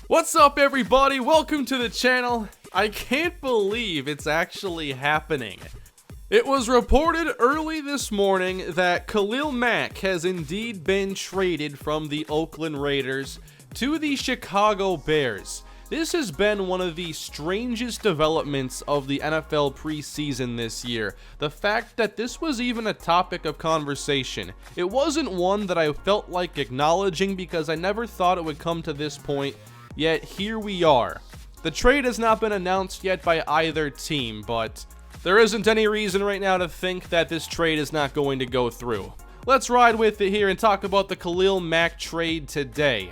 What's up, everybody? Welcome to the channel. I can't believe it's actually happening. It was reported early this morning that Khalil Mack has indeed been traded from the Oakland Raiders to the Chicago Bears. This has been one of the strangest developments of the NFL preseason this year. The fact that this was even a topic of conversation. It wasn't one that I felt like acknowledging because I never thought it would come to this point, yet here we are. The trade has not been announced yet by either team, but there isn't any reason right now to think that this trade is not going to go through. Let's ride with it here and talk about the Khalil Mack trade today.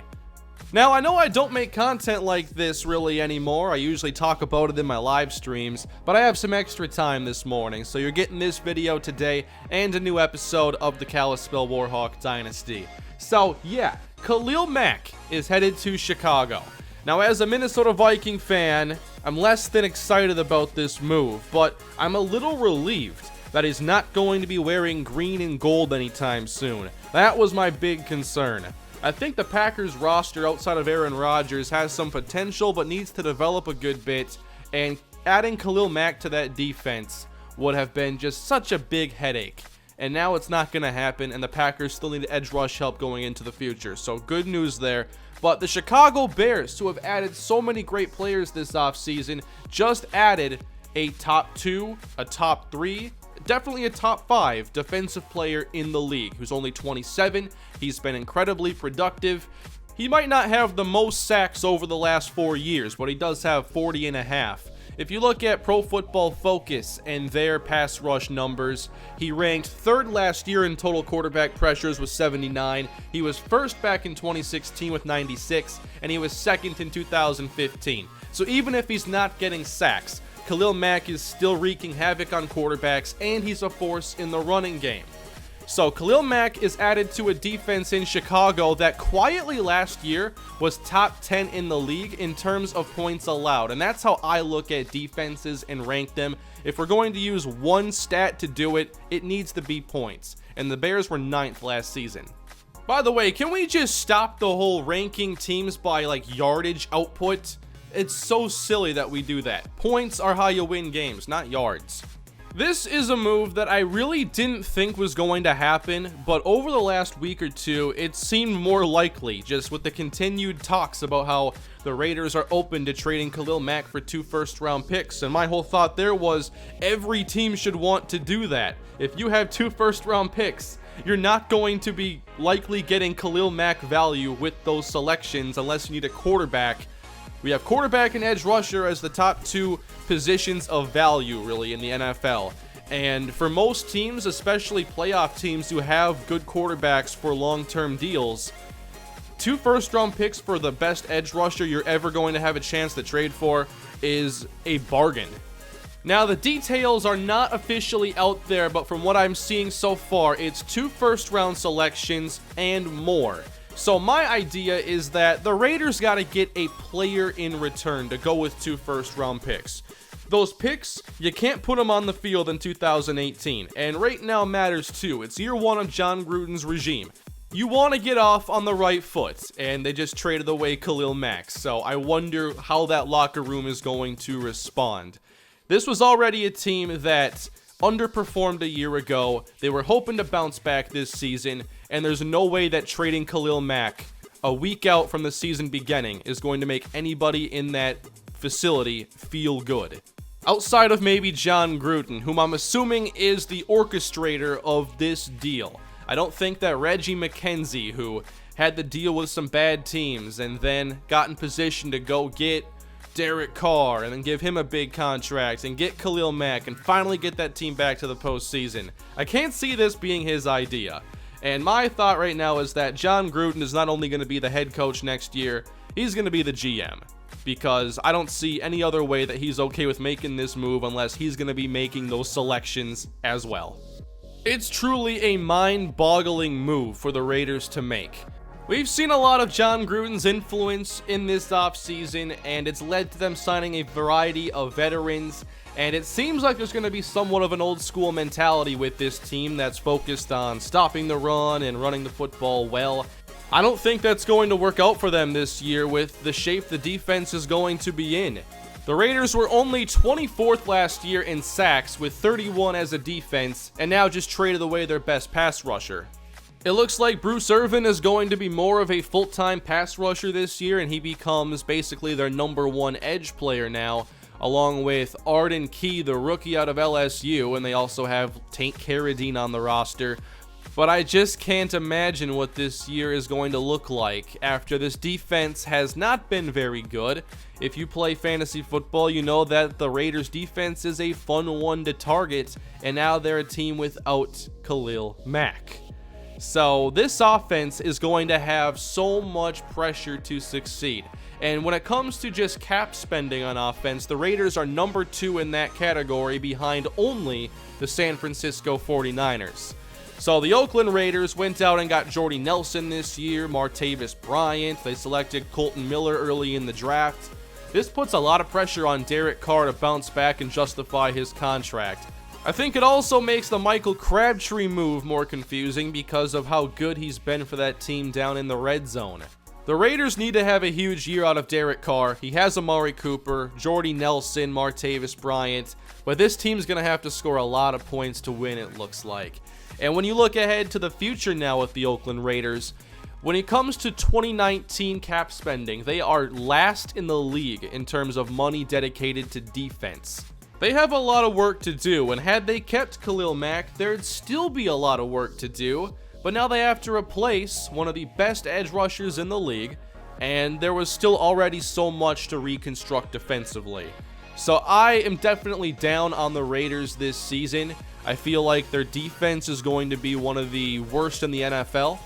Now, I know I don't make content like this really anymore. I usually talk about it in my live streams, but I have some extra time this morning, so you're getting this video today and a new episode of the Kalispell Warhawk Dynasty. So, yeah, Khalil Mack is headed to Chicago. Now, as a Minnesota Viking fan, I'm less than excited about this move, but I'm a little relieved that he's not going to be wearing green and gold anytime soon. That was my big concern. I think the Packers roster outside of Aaron Rodgers has some potential but needs to develop a good bit, and adding Khalil Mack to that defense would have been just such a big headache. And now it's not going to happen, and the Packers still need edge rush help going into the future, so good news there. But the Chicago Bears, who have added so many great players this offseason, just added a top 2, a top 3, definitely a top 5 defensive player in the league, who's only 27. He's been incredibly productive. He might not have the most sacks over the last 4 years, but he does have 40 and a half. If you look at Pro Football Focus and their pass rush numbers, he ranked 3rd last year in total quarterback pressures with 79. He was 1st back in 2016 with 96, and he was 2nd in 2015. So even if he's not getting sacks, Khalil Mack is still wreaking havoc on quarterbacks, and he's a force in the running game. So Khalil Mack is added to a defense in Chicago that quietly last year was top 10 in the league in terms of points allowed. And that's how I look at defenses and rank them. If we're going to use one stat to do it, it needs to be points. And the Bears were 9th last season. By the way, can we just stop the whole ranking teams by yardage output? It's so silly that we do that. Points are how you win games, not yards. This is a move that I really didn't think was going to happen, but over the last week or two, it seemed more likely, just with the continued talks about how the Raiders are open to trading Khalil Mack for 2 first-round picks, and my whole thought there was every team should want to do that. If you have 2 first-round picks, you're not going to be likely getting Khalil Mack value with those selections unless you need a quarterback. We have quarterback and edge rusher as the top 2 positions of value, really, in the NFL. And for most teams, especially playoff teams who have good quarterbacks for long-term deals, 2 first-round picks for the best edge rusher you're ever going to have a chance to trade for is a bargain. Now, the details are not officially out there, but from what I'm seeing so far, it's 2 first-round selections and more. So my idea is that the Raiders got to get a player in return to go with 2 first-round picks. Those picks, you can't put them on the field in 2018, and right now matters too. It's year 1 of John Gruden's regime. You want to get off on the right foot, and they just traded away Khalil Mack, so I wonder how that locker room is going to respond. This was already a team that underperformed a year ago. They were hoping to bounce back this season, and there's no way that trading Khalil Mack a week out from the season beginning is going to make anybody in that facility feel good. Outside of maybe John Gruden, whom I'm assuming is the orchestrator of this deal. I don't think that Reggie McKenzie, who had to deal with some bad teams and then got in position to go get Derek Carr and then give him a big contract and get Khalil Mack and finally get that team back to the postseason. I can't see this being his idea. And my thought right now is that John Gruden is not only going to be the head coach next year, he's going to be the GM. Because I don't see any other way that he's okay with making this move unless he's going to be making those selections as well. It's truly a mind-boggling move for the Raiders to make. We've seen a lot of John Gruden's influence in this offseason, and it's led to them signing a variety of veterans, and it seems like there's going to be somewhat of an old-school mentality with this team that's focused on stopping the run and running the football well. I don't think that's going to work out for them this year with the shape the defense is going to be in. The Raiders were only 24th last year in sacks with 31 as a defense, and now just traded away their best pass rusher. It looks like Bruce Irvin is going to be more of a full-time pass rusher this year, and he becomes basically their #1 edge player now, along with Arden Key, the rookie out of LSU, and they also have Tank Carradine on the roster. But I just can't imagine what this year is going to look like after this defense has not been very good. If you play fantasy football, you know that the Raiders defense is a fun one to target, and now they're a team without Khalil Mack. So this offense is going to have so much pressure to succeed. And when it comes to just cap spending on offense, the Raiders are #2 in that category behind only the San Francisco 49ers. So the Oakland Raiders went out and got Jordy Nelson this year, Martavis Bryant. They selected Colton Miller early in the draft. This puts a lot of pressure on Derek Carr to bounce back and justify his contract. I think it also makes the Michael Crabtree move more confusing because of how good he's been for that team down in the red zone. The Raiders need to have a huge year out of Derek Carr. He has Amari Cooper, Jordy Nelson, Martavis Bryant, but this team's going to have to score a lot of points to win, it looks like. And when you look ahead to the future now with the Oakland Raiders, when it comes to 2019 cap spending, they are last in the league in terms of money dedicated to defense. They have a lot of work to do, and had they kept Khalil Mack, there'd still be a lot of work to do, but now they have to replace one of the best edge rushers in the league, and there was still already so much to reconstruct defensively. So I am definitely down on the Raiders this season. I feel like their defense is going to be one of the worst in the NFL.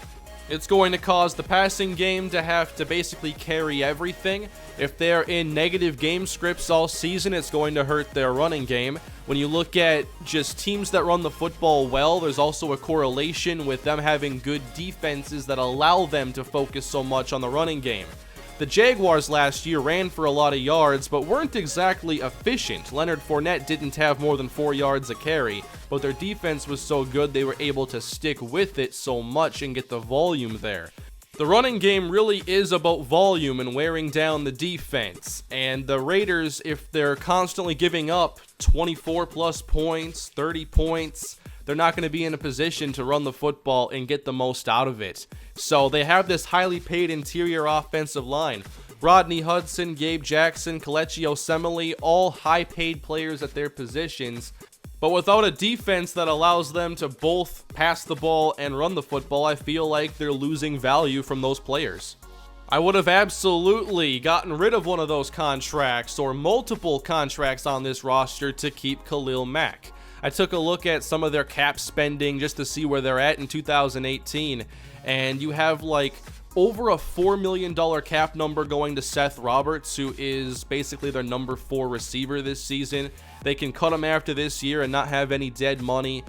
It's going to cause the passing game to have to basically carry everything. If they're in negative game scripts all season, it's going to hurt their running game. When you look at just teams that run the football well, there's also a correlation with them having good defenses that allow them to focus so much on the running game. The Jaguars last year ran for a lot of yards, but weren't exactly efficient. Leonard Fournette didn't have more than 4 yards a carry, but their defense was so good they were able to stick with it so much and get the volume there. The running game really is about volume and wearing down the defense, and the Raiders, if they're constantly giving up 24 plus points, 30 points, they're not going to be in a position to run the football and get the most out of it. So they have this highly paid interior offensive line. Rodney Hudson, Gabe Jackson, Kelechi Osemele, all high-paid players at their positions. But without a defense that allows them to both pass the ball and run the football, I feel like they're losing value from those players. I would have absolutely gotten rid of one of those contracts or multiple contracts on this roster to keep Khalil Mack. I took a look at some of their cap spending just to see where they're at in 2018, and you have like over a $4 million cap number going to Seth Roberts, who is basically their #4 receiver this season. They can cut him after this year and not have any dead money.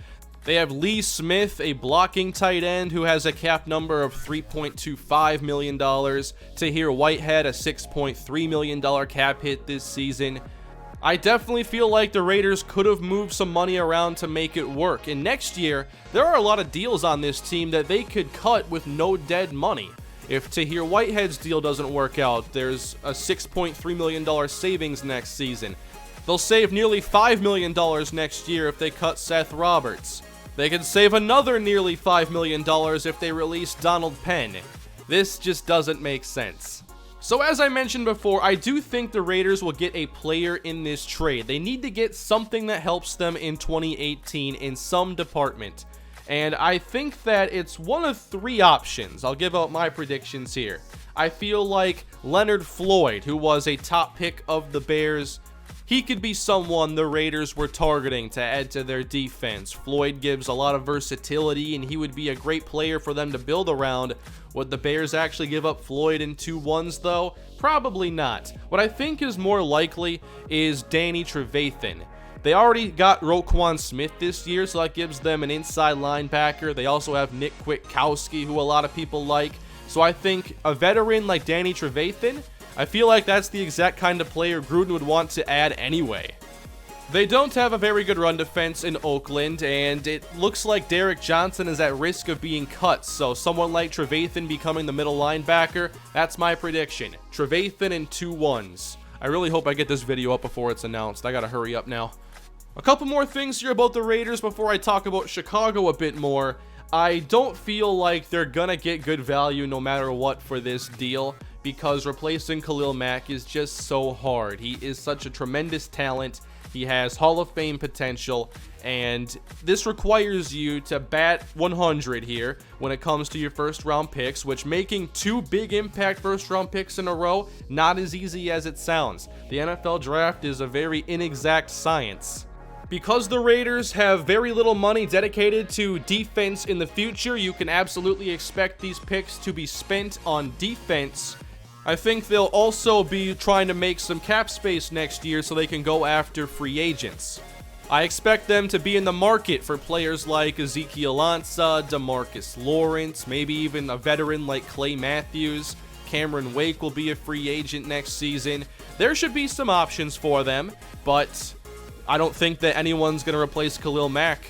They have Lee Smith, a blocking tight end, who has a cap number of $3.25 million. Tahir Whitehead, a $6.3 million cap hit this season. I definitely feel like the Raiders could have moved some money around to make it work. And next year, there are a lot of deals on this team that they could cut with no dead money. If Tahir Whitehead's deal doesn't work out, there's a $6.3 million savings next season. They'll save nearly $5 million next year if they cut Seth Roberts. They could save another nearly $5 million if they release Donald Penn. This just doesn't make sense. So as I mentioned before, I do think the Raiders will get a player in this trade. They need to get something that helps them in 2018 in some department. And I think that it's one of 3 options. I'll give out my predictions here. I feel like Leonard Floyd, who was a top pick of the Bears, he could be someone the Raiders were targeting to add to their defense. Floyd gives a lot of versatility, and he would be a great player for them to build around. Would the Bears actually give up Floyd in 2-1s, though? Probably not. What I think is more likely is Danny Trevathan. They already got Roquan Smith this year, so that gives them an inside linebacker. They also have Nick Kwiatkowski, who a lot of people like. So I think a veteran like Danny Trevathan, I feel like that's the exact kind of player Gruden would want to add anyway. They don't have a very good run defense in Oakland, and it looks like Derek Johnson is at risk of being cut, so someone like Trevathan becoming the middle linebacker, that's my prediction. Trevathan and 2 1s. I really hope I get this video up before it's announced. I gotta hurry up now. A couple more things here about the Raiders before I talk about Chicago a bit more. I don't feel like they're gonna get good value no matter what for this deal, because replacing Khalil Mack is just so hard. He is such a tremendous talent. He has Hall of Fame potential, and this requires you to bat 100 here when it comes to your first round picks, which making 2 big impact first round picks in a row, not as easy as it sounds. The NFL draft is a very inexact science. Because the Raiders have very little money dedicated to defense in the future, you can absolutely expect these picks to be spent on defense. I think they'll also be trying to make some cap space next year so they can go after free agents. I expect them to be in the market for players like Ezekiel Ansah, DeMarcus Lawrence, maybe even a veteran like Clay Matthews. Cameron Wake will be a free agent next season. There should be some options for them, but I don't think that anyone's going to replace Khalil Mack.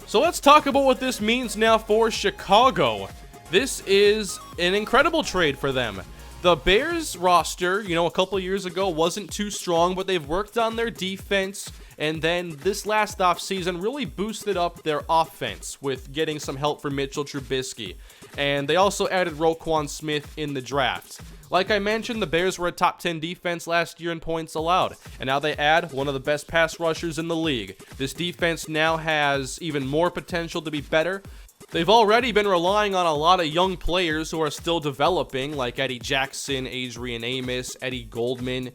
So let's talk about what this means now for Chicago. This is an incredible trade for them. The Bears roster, a couple years ago wasn't too strong, but they've worked on their defense, and then this last offseason really boosted up their offense with getting some help from Mitchell Trubisky. And they also added Roquan Smith in the draft. Like I mentioned, the Bears were a top 10 defense last year in points allowed, and now they add one of the best pass rushers in the league. This defense now has even more potential to be better. They've already been relying on a lot of young players who are still developing, like Eddie Jackson, Adrian Amos, Eddie Goldman.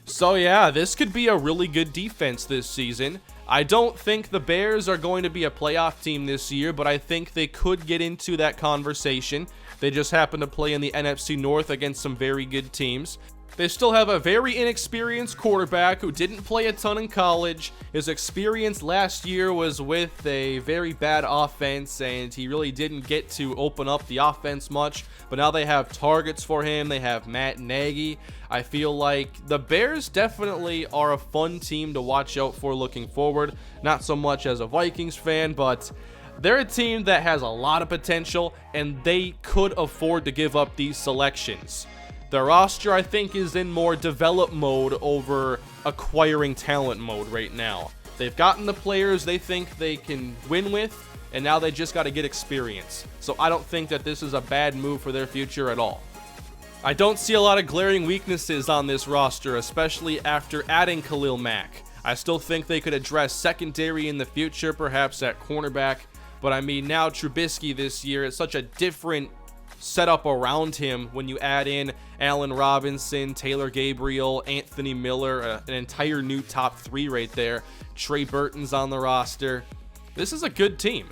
So yeah, this could be a really good defense this season. I don't think the Bears are going to be a playoff team this year, but I think they could get into that conversation. They just happen to play in the NFC North against some very good teams. They still have a very inexperienced quarterback who didn't play a ton in college. His experience last year was with a very bad offense, and he really didn't get to open up the offense much. But now they have targets for him. They have Matt Nagy. I feel like the Bears definitely are a fun team to watch out for looking forward. Not so much as a Vikings fan, but they're a team that has a lot of potential, and they could afford to give up these selections. The roster, I think, is in more develop mode over acquiring talent mode right now. They've gotten the players they think they can win with, and now they just got to get experience. So I don't think that this is a bad move for their future at all. I don't see a lot of glaring weaknesses on this roster, especially after adding Khalil Mack. I still think they could address secondary in the future, perhaps at cornerback. But I mean, now Trubisky this year is such a different setup around him when you add in Allen Robinson, Taylor Gabriel, Anthony Miller, an entire new top 3 right there. Trey Burton's on the roster. This is a good team,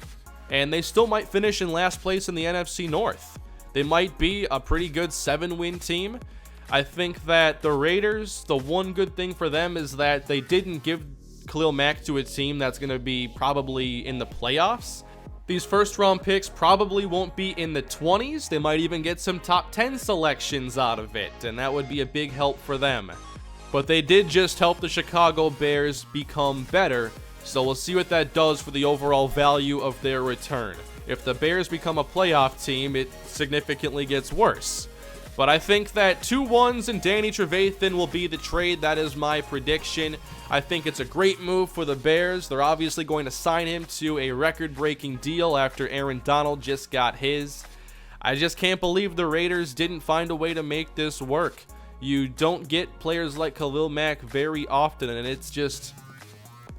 and they still might finish in last place in the NFC North. They might be a pretty good 7-win team. I think that the Raiders, the one good thing for them is that they didn't give Khalil Mack to a team that's going to be probably in the playoffs. These first round picks probably won't be in the 20s. They might even get some top 10 selections out of it, and that would be a big help for them. But they did just help the Chicago Bears become better, so we'll see what that does for the overall value of their return. If the Bears become a playoff team, it significantly gets worse. But I think that 2 1s and Danny Trevathan will be the trade. That is my prediction. I think it's a great move for the Bears. They're obviously going to sign him to a record-breaking deal after Aaron Donald just got his. I just can't believe the Raiders didn't find a way to make this work. You don't get players like Khalil Mack very often, and it's just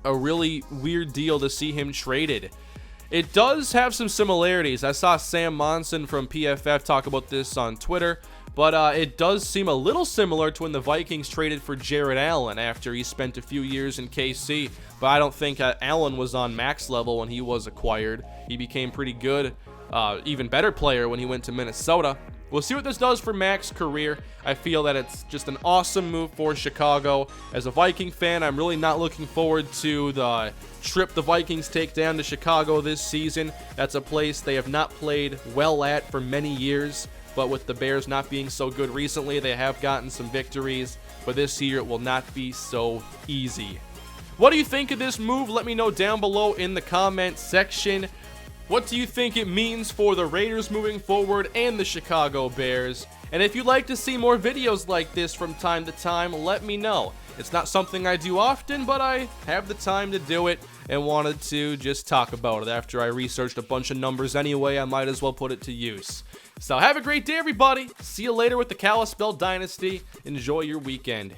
a really weird deal to see him traded. It does have some similarities. I saw Sam Monson from PFF talk about this on Twitter, but it does seem a little similar to when the Vikings traded for Jared Allen after he spent a few years in KC, but I don't think Allen was on max level when he was acquired. He became pretty good, even better player when he went to Minnesota. We'll see what this does for Mack's career. I feel that it's just an awesome move for Chicago. As a Viking fan, I'm really not looking forward to the trip the Vikings take down to Chicago this season. That's a place they have not played well at for many years, but with the Bears not being so good recently, they have gotten some victories, but this year it will not be so easy. What do you think of this move? Let me know down below in the comment section. What do you think it means for the Raiders moving forward and the Chicago Bears? And if you'd like to see more videos like this from time to time, let me know. It's not something I do often, but I have the time to do it and wanted to just talk about it. After I researched a bunch of numbers anyway, I might as well put it to use. So have a great day, everybody. See you later with the Kalispell Dynasty. Enjoy your weekend.